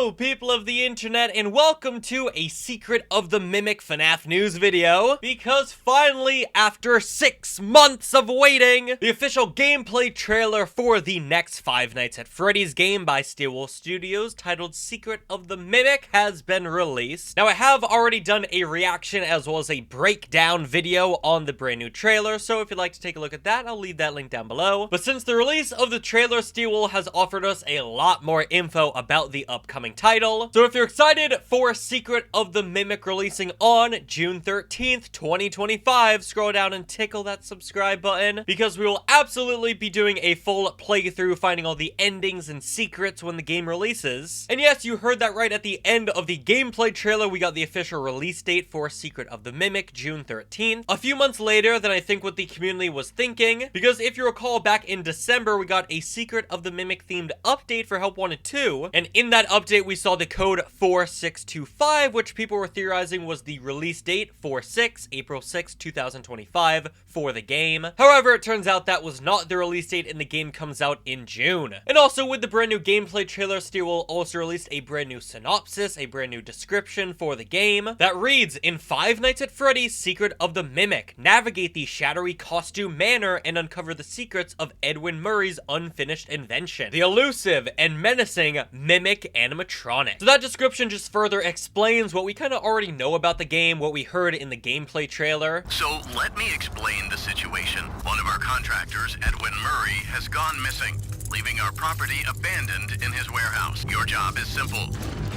Hello, people of the internet, and welcome to a Secret of the Mimic FNaF news video. Because finally, after 6 months of waiting, the official gameplay trailer for the next Five Nights at Freddy's game by Steelwolf Studios, titled Secret of the Mimic, has been released. Now, I have already done a reaction as well as a breakdown video on the brand new trailer, so if you'd like to take a look at that, I'll leave that link down below. But since the release of the trailer, Steelwolf has offered us a lot more info about the upcoming title. So if you're excited for Secret of the Mimic releasing on June 13th, 2025, scroll down and tickle that subscribe button, because we will absolutely be doing a full playthrough, finding all the endings and secrets when the game releases. And yes, you heard that right, at the end of the gameplay trailer, we got the official release date for Secret of the Mimic, June 13th. A few months later than I think what the community was thinking, because if you recall, back in December, we got a Secret of the Mimic themed update for Help Wanted 2, and in that update we saw the code 4625, which people were theorizing was the release date for April 6, 2025 for the game. However, it turns out that was not the release date, and the game comes out in June. And also, with the brand new gameplay trailer, Steelwolf also released a brand new synopsis, a brand new description for the game that reads, "In Five Nights at Freddy's Secret of the Mimic, navigate the shadowy costume manor and uncover the secrets of Edwin Murray's unfinished invention, the elusive and menacing Mimic animatronic." So that description just further explains what we kind of already know about the game, what we heard in the gameplay trailer. So let me explain the situation. One of our contractors, Edwin Murray, has gone missing, leaving our property abandoned in his warehouse. Your job is simple.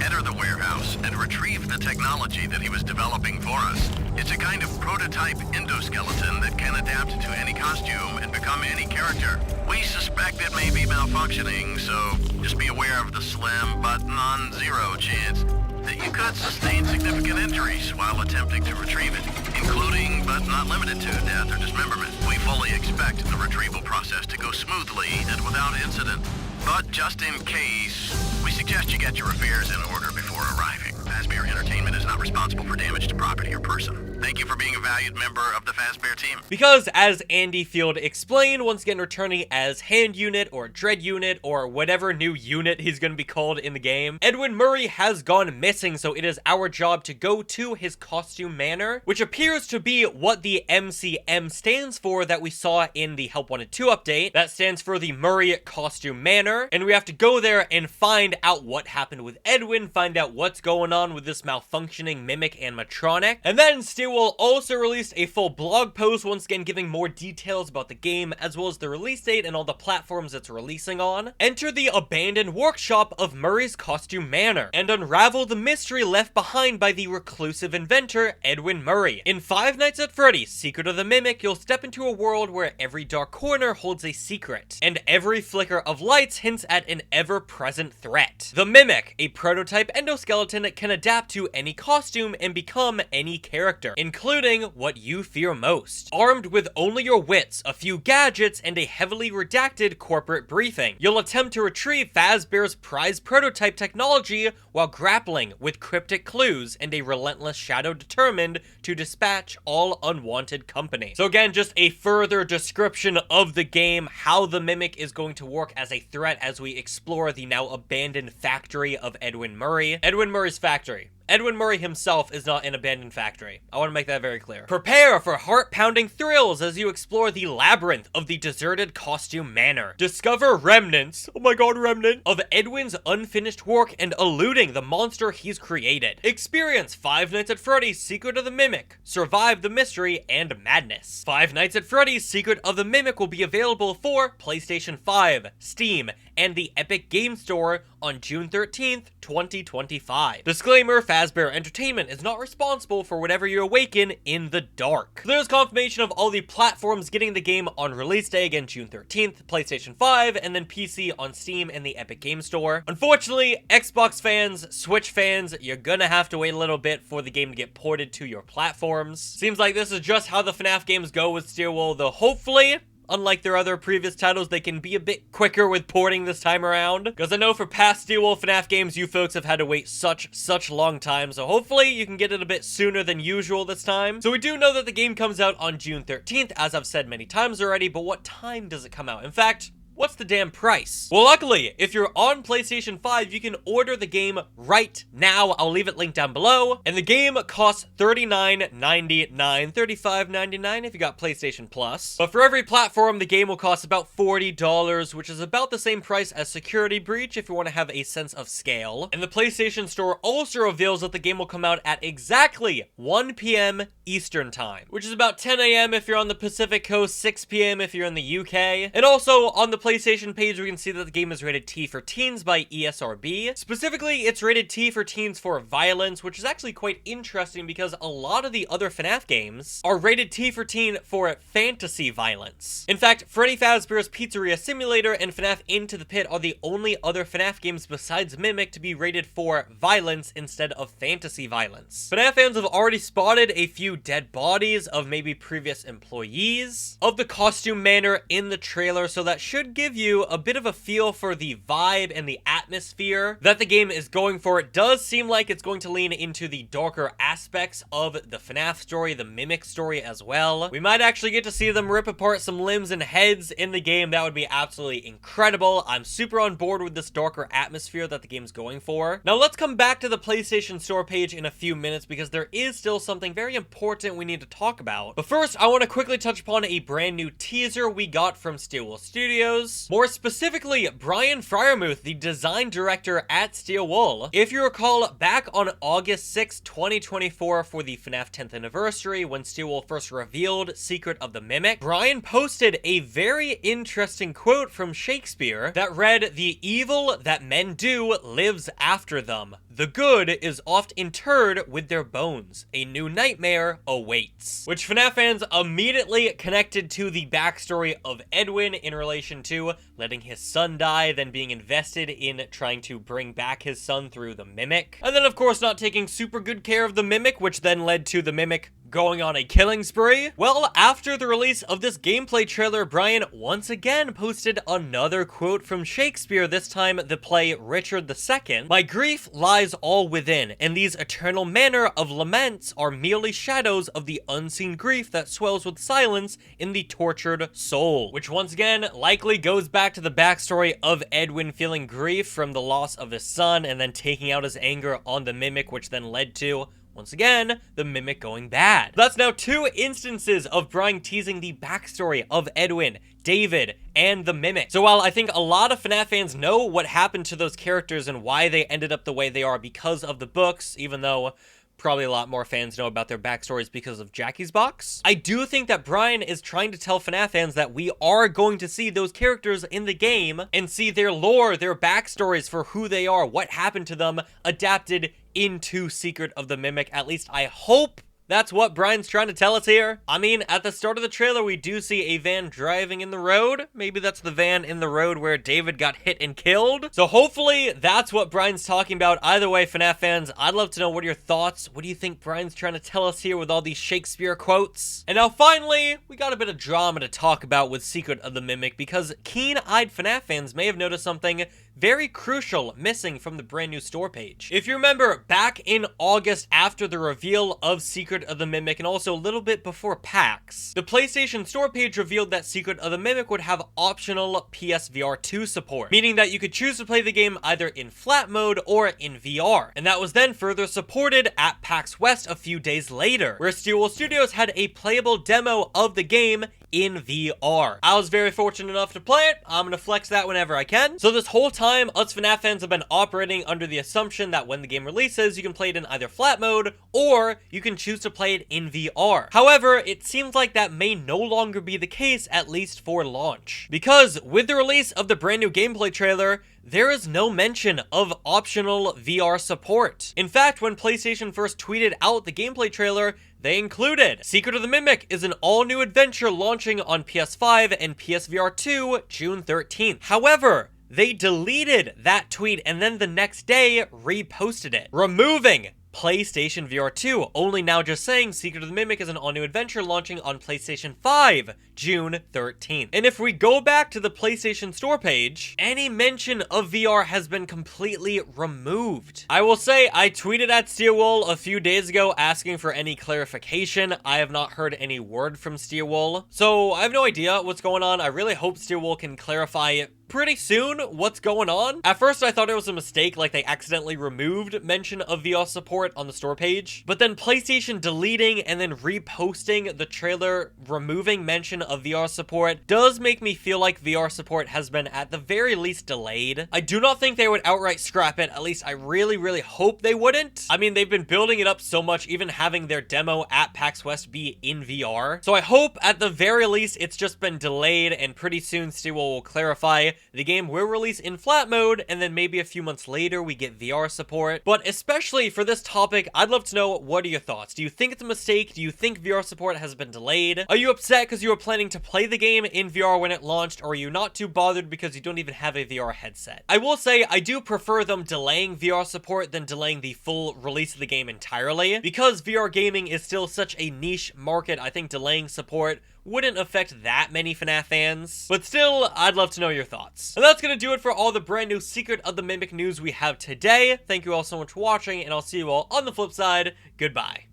Enter the warehouse and retrieve the technology that he was developing for us. It's a kind of prototype endoskeleton that can adapt to any costume and become any character. We suspect it may be malfunctioning, so just be aware of the slim but non-zero chance that you could sustain significant injuries while attempting to retrieve it, including but not limited to death or dismemberment. We fully expect the retrieval process to go smoothly and without incident, but just in case, we suggest you get your affairs in order before arriving. Fazbear Entertainment is not responsible for damage to property or person. Thank you for being a valued member of the Fazbear team. Because, as Andy Field explained, once again returning as Hand Unit or Dread Unit or whatever new unit he's going to be called in the game, Edwin Murray has gone missing, so it is our job to go to his costume manor, which appears to be what the MCM stands for that we saw in the Help Wanted 2 update. That stands for the Murray Costume Manor, and we have to go there and find out what happened with Edwin, find out what's going on with this malfunctioning Mimic animatronic, and then Steelwolf also released a full blog post, once again giving more details about the game, as well as the release date and all the platforms it's releasing on. Enter the abandoned workshop of Murray's Costume Manor, and unravel the mystery left behind by the reclusive inventor, Edwin Murray. In Five Nights at Freddy's Secret of the Mimic, you'll step into a world where every dark corner holds a secret, and every flicker of lights hints at an ever-present threat. The Mimic, a prototype endoskeleton that can adapt to any costume and become any character, including what you fear most. Armed with only your wits, a few gadgets, and a heavily redacted corporate briefing, you'll attempt to retrieve Fazbear's prized prototype technology while grappling with cryptic clues and a relentless shadow determined to dispatch all unwanted company. So again, just a further description of the game, how the Mimic is going to work as a threat as we explore the now abandoned factory of Edwin Murray. Edwin Murray's factory. Edwin Murray himself is not an abandoned factory. I want to make that very clear. Prepare for heart-pounding thrills as you explore the labyrinth of the deserted costume manor. Discover remnants, oh my god, remnant, of Edwin's unfinished work and eluding the monster he's created. Experience Five Nights at Freddy's Secret of the Mimic. Survive the mystery and madness. Five Nights at Freddy's Secret of the Mimic will be available for PlayStation 5, Steam, and the Epic Game Store on June 13th, 2025. Disclaimer, Fazbear Entertainment is not responsible for whatever you awaken in the dark. There's confirmation of all the platforms getting the game on release day, again June 13th, PlayStation 5, and then PC on Steam and the Epic Game Store. Unfortunately, Xbox fans, Switch fans, you're gonna have to wait a little bit for the game to get ported to your platforms. Seems like this is just how the FNaF games go with Steelwolf, though hopefully, unlike their other previous titles, they can be a bit quicker with porting this time around. Because I know for past Steelwolf FNaF games, you folks have had to wait such long time. So hopefully you can get it a bit sooner than usual this time. So we do know that the game comes out on June 13th, as I've said many times already, but what time does it come out? In fact, what's the damn price? Well, luckily, if you're on PlayStation 5, you can order the game right now. I'll leave it linked down below. And the game costs $39.99, $35.99 if you got PlayStation Plus. But for every platform, the game will cost about $40, which is about the same price as Security Breach if you want to have a sense of scale. And the PlayStation Store also reveals that the game will come out at exactly 1 p.m. Eastern Time, which is about 10 a.m. if you're on the Pacific Coast, 6 p.m. if you're in the UK. And also on the PlayStation page, we can see that the game is rated T for teens by ESRB. Specifically, it's rated T for teens for violence, which is actually quite interesting because a lot of the other FNaF games are rated T for teen for fantasy violence. In fact, Freddy Fazbear's Pizzeria Simulator and FNaF Into the Pit are the only other FNaF games besides Mimic to be rated for violence instead of fantasy violence. FNaF fans have already spotted a few dead bodies of maybe previous employees of the costume manner in the trailer, so that should give you a bit of a feel for the vibe and the atmosphere that the game is going for. It does seem like it's going to lean into the darker aspects of the FNaF story, the Mimic story as well. We might actually get to see them rip apart some limbs and heads in the game. That would be absolutely incredible. I'm super on board with this darker atmosphere that the game's going for. Now let's come back to the PlayStation Store page in a few minutes because there is still something very important we need to talk about. But first, I want to quickly touch upon a brand new teaser we got from Steel Studios. More specifically, Brian Fryermuth, the design director at Steel Wool. If you recall, back on August 6, 2024 for the FNaF 10th anniversary, when Steel Wool first revealed Secret of the Mimic, Brian posted a very interesting quote from Shakespeare that read, "The evil that men do lives after them. The good is oft interred with their bones. A new nightmare awaits." Which FNaF fans immediately connected to the backstory of Edwin in relation to letting his son die, then being invested in trying to bring back his son through the Mimic. And then, of course, not taking super good care of the Mimic, which then led to the Mimic going on a killing spree. Well, after the release of this gameplay trailer, Brian once again posted another quote from Shakespeare, this time the play Richard II. "My grief lies all within, and these eternal manner of laments are merely shadows of the unseen grief that swells with silence in the tortured soul." Which once again likely goes back to the backstory of Edwin feeling grief from the loss of his son and then taking out his anger on the Mimic, which then led to, once again, the Mimic going bad. That's now two instances of Brian teasing the backstory of Edwin, David, and the Mimic. So while I think a lot of FNaF fans know what happened to those characters and why they ended up the way they are because of the books, even though probably a lot more fans know about their backstories because of Jackie's Box, I do think that Brian is trying to tell FNaF fans that we are going to see those characters in the game and see their lore, their backstories for who they are, what happened to them, adapted into Secret of the Mimic. At least I hope that's what Brian's trying to tell us here. I mean, at the start of the trailer, we do see a van driving in the road. Maybe that's the van in the road where David got hit and killed. So hopefully that's what Brian's talking about. Either way, FNaF fans, I'd love to know what are your thoughts. What do you think Brian's trying to tell us here with all these Shakespeare quotes? And now finally, we got a bit of drama to talk about with Secret of the Mimic because keen-eyed FNaF fans may have noticed something very crucial missing from the brand new store page. If you remember, back in August after the reveal of Secret of the Mimic and also a little bit before PAX, the PlayStation Store page revealed that Secret of the Mimic would have optional PSVR 2 support, meaning that you could choose to play the game either in flat mode or in VR. And that was then further supported at PAX West a few days later, where Steel Studios had a playable demo of the game in VR. I was very fortunate enough to play it. I'm gonna flex that whenever I can. So this whole time, us FNaF fans have been operating under the assumption that when the game releases, you can play it in either flat mode or you can choose to play it in VR. However, it seems like that may no longer be the case, at least for launch. Because with the release of the brand new gameplay trailer, there is no mention of optional VR support. In fact, when PlayStation first tweeted out the gameplay trailer, they included Secret of the Mimic is an all-new adventure launching on PS5 and PSVR 2 June 13th. However, they deleted that tweet and then the next day reposted it, removing PlayStation VR 2, only now just saying Secret of the Mimic is an all-new adventure launching on PlayStation 5, June 13th. And if we go back to the PlayStation Store page, any mention of VR has been completely removed. I will say, I tweeted at Steelwool a few days ago asking for any clarification. I have not heard any word from Steelwool, so I have no idea what's going on. I really hope Steelwool can clarify pretty soon. What's going on? At first, I thought it was a mistake, like they accidentally removed mention of VR support on the store page, but then PlayStation deleting and then reposting the trailer removing mention of VR support does make me feel like VR support has been at the very least delayed. I do not think they would outright scrap it, at least I really hope they wouldn't. I mean, they've been building it up so much, even having their demo at PAX West be in VR. So I hope at the very least it's just been delayed, and pretty soon Stewell will clarify the game will release in flat mode, and then maybe a few months later we get VR support. But especially for this topic, I'd love to know, what are your thoughts? Do you think it's a mistake? Do you think VR support has been delayed? Are you upset because you were planning to play the game in VR when it launched, or are you not too bothered because you don't even have a VR headset? I will say I do prefer them delaying VR support than delaying the full release of the game entirely, because VR gaming is still such a niche market. I think delaying support wouldn't affect that many FNaF fans, but still, I'd love to know your thoughts. And that's gonna do it for all the brand new Secret of the Mimic news we have today. Thank you all so much for watching, and I'll see you all on the flip side. Goodbye.